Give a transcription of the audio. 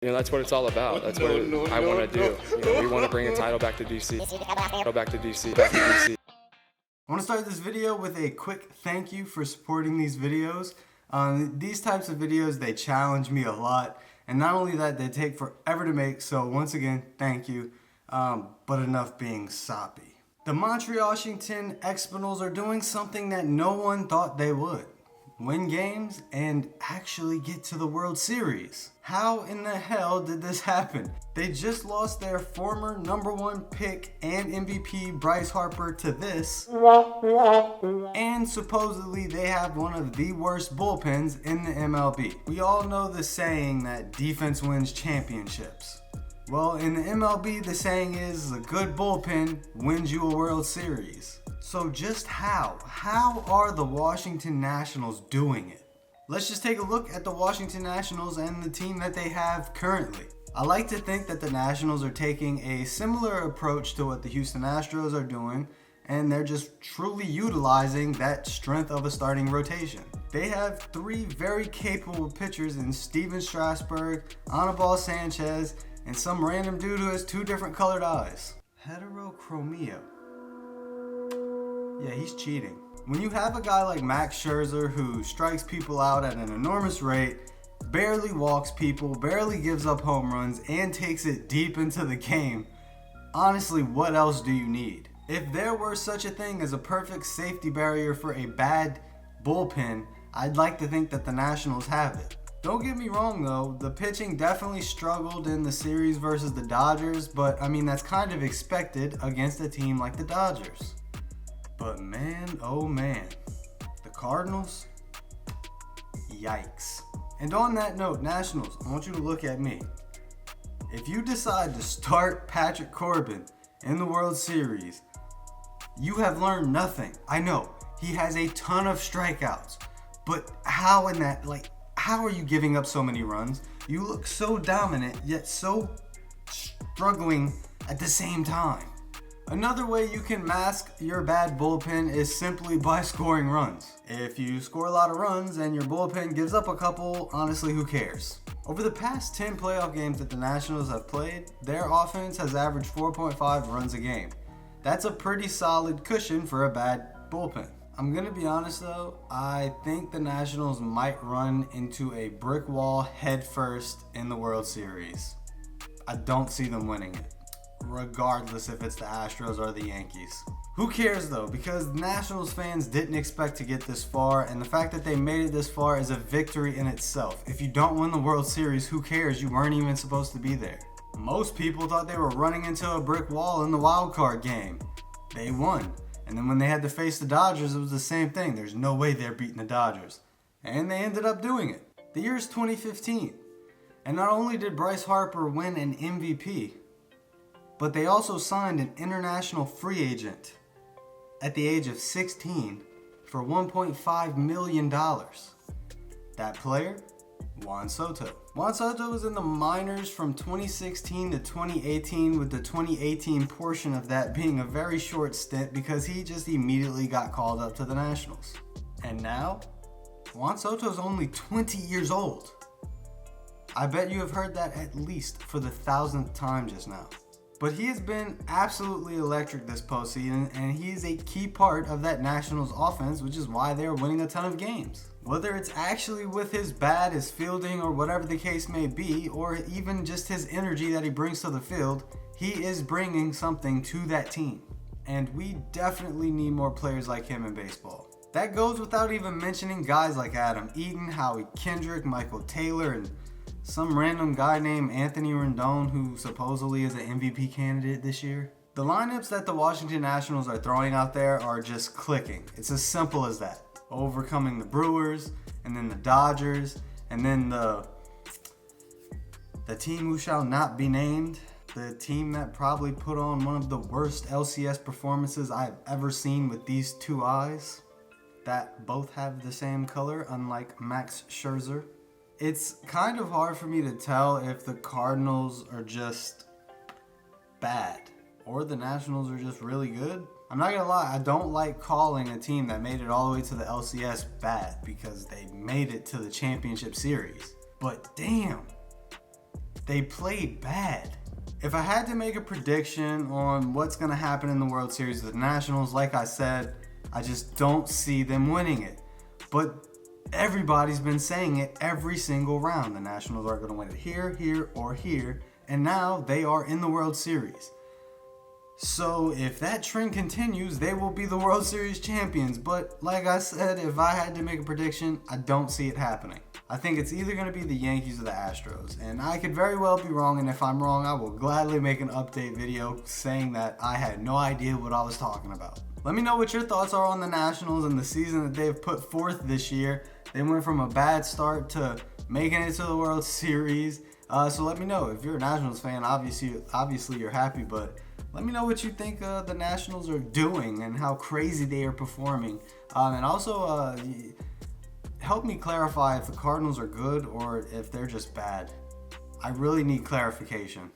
That's what it's all about. That's what I want to do. We want to bring a title back to DC. Back to DC. I want to start this video with a quick thank you for supporting these videos. These types of videos, they challenge me a lot. And not only that, they take forever to make. So once again, thank you. But enough being soppy. The Montreal Washington Expos are doing something that no one thought they would. Win games and actually get to the World Series. How in the hell did this happen? They just lost their former #1 pick and MVP Bryce Harper to this. And supposedly they have one of the worst bullpens in the MLB. We all know the saying that defense wins championships. Well, in the MLB, the saying is a good bullpen wins you a World Series. So just how are the Washington Nationals doing it? Let's just take a look at the Washington Nationals and the team that they have currently. I like to think that the Nationals are taking a similar approach to what the Houston Astros are doing, and they're just truly utilizing that strength of a starting rotation. They have three very capable pitchers in Steven Strasburg, Anibal Sanchez, and some random dude who has two different colored eyes. Heterochromia. Yeah, he's cheating. When you have a guy like Max Scherzer who strikes people out at an enormous rate, barely walks people, barely gives up home runs, and takes it deep into the game, honestly, what else do you need? If there were such a thing as a perfect safety barrier for a bad bullpen, I'd like to think that the Nationals have it. Don't get me wrong though, the pitching definitely struggled in the series versus the Dodgers, but I mean that's kind of expected against a team like the Dodgers. But man, oh man, the Cardinals, yikes. And on that note, Nationals, I want you to look at me. If you decide to start Patrick Corbin in the World Series, you have learned nothing. I know, he has a ton of strikeouts, but how are you giving up so many runs? You look so dominant, yet so struggling at the same time. Another way you can mask your bad bullpen is simply by scoring runs. If you score a lot of runs and your bullpen gives up a couple, honestly, who cares? Over the past 10 playoff games that the Nationals have played, their offense has averaged 4.5 runs a game. That's a pretty solid cushion for a bad bullpen. I'm gonna be honest though, I think the Nationals might run into a brick wall head first in the World Series. I don't see them winning it, regardless if it's the Astros or the Yankees. Who cares though, because Nationals fans didn't expect to get this far, and the fact that they made it this far is a victory in itself. If you don't win the World Series, who cares? You weren't even supposed to be there. Most people thought they were running into a brick wall in the wild card game. They won. And then when they had to face the Dodgers, it was the same thing. There's no way they're beating the Dodgers. And they ended up doing it. The year is 2015. And not only did Bryce Harper win an MVP, but they also signed an international free agent at the age of 16 for $1.5 million. That player? Juan Soto. Juan Soto was in the minors from 2016 to 2018, with the 2018 portion of that being a very short stint because he just immediately got called up to the Nationals. And now, Juan Soto's only 20 years old. I bet you have heard that at least for the 1,000th time just now. But he has been absolutely electric this postseason, and he is a key part of that Nationals offense, which is why they're winning a ton of games. Whether it's actually with his bat, his fielding, or whatever the case may be, or even just his energy that he brings to the field, he is bringing something to that team. And we definitely need more players like him in baseball. That goes without even mentioning guys like Adam Eaton, Howie Kendrick, Michael Taylor, and some random guy named Anthony Rendon who supposedly is an MVP candidate this year. The lineups that the Washington Nationals are throwing out there are just clicking. It's as simple as that. Overcoming the Brewers, and then the Dodgers, and then the team who shall not be named. The team that probably put on one of the worst LCS performances I've ever seen with these two eyes that both have the same color, unlike Max Scherzer. It's kind of hard for me to tell if the Cardinals are just bad or the Nationals are just really good. I'm not gonna lie, I don't like calling a team that made it all the way to the LCS bad because they made it to the championship series. But damn, they played bad. If I had to make a prediction on what's going to happen in the World Series with the Nationals, like I said, I just don't see them winning it. But everybody's been saying it every single round. The Nationals are going to win it here, here, or here. And now they are in the World Series. So if that trend continues, they will be the World Series champions. But like I said, if I had to make a prediction, I don't see it happening. I think it's either going to be the Yankees or the Astros. And I could very well be wrong, and if I'm wrong, I will gladly make an update video saying that I had no idea what I was talking about. Let me know what your thoughts are on the Nationals and the season that they've put forth this year. They went from a bad start to making it to the World Series. So let me know. If you're a Nationals fan, obviously you're happy, but let me know what you think the Nationals are doing and how crazy they are performing. And also, help me clarify if the Cardinals are good or if they're just bad. I really need clarification.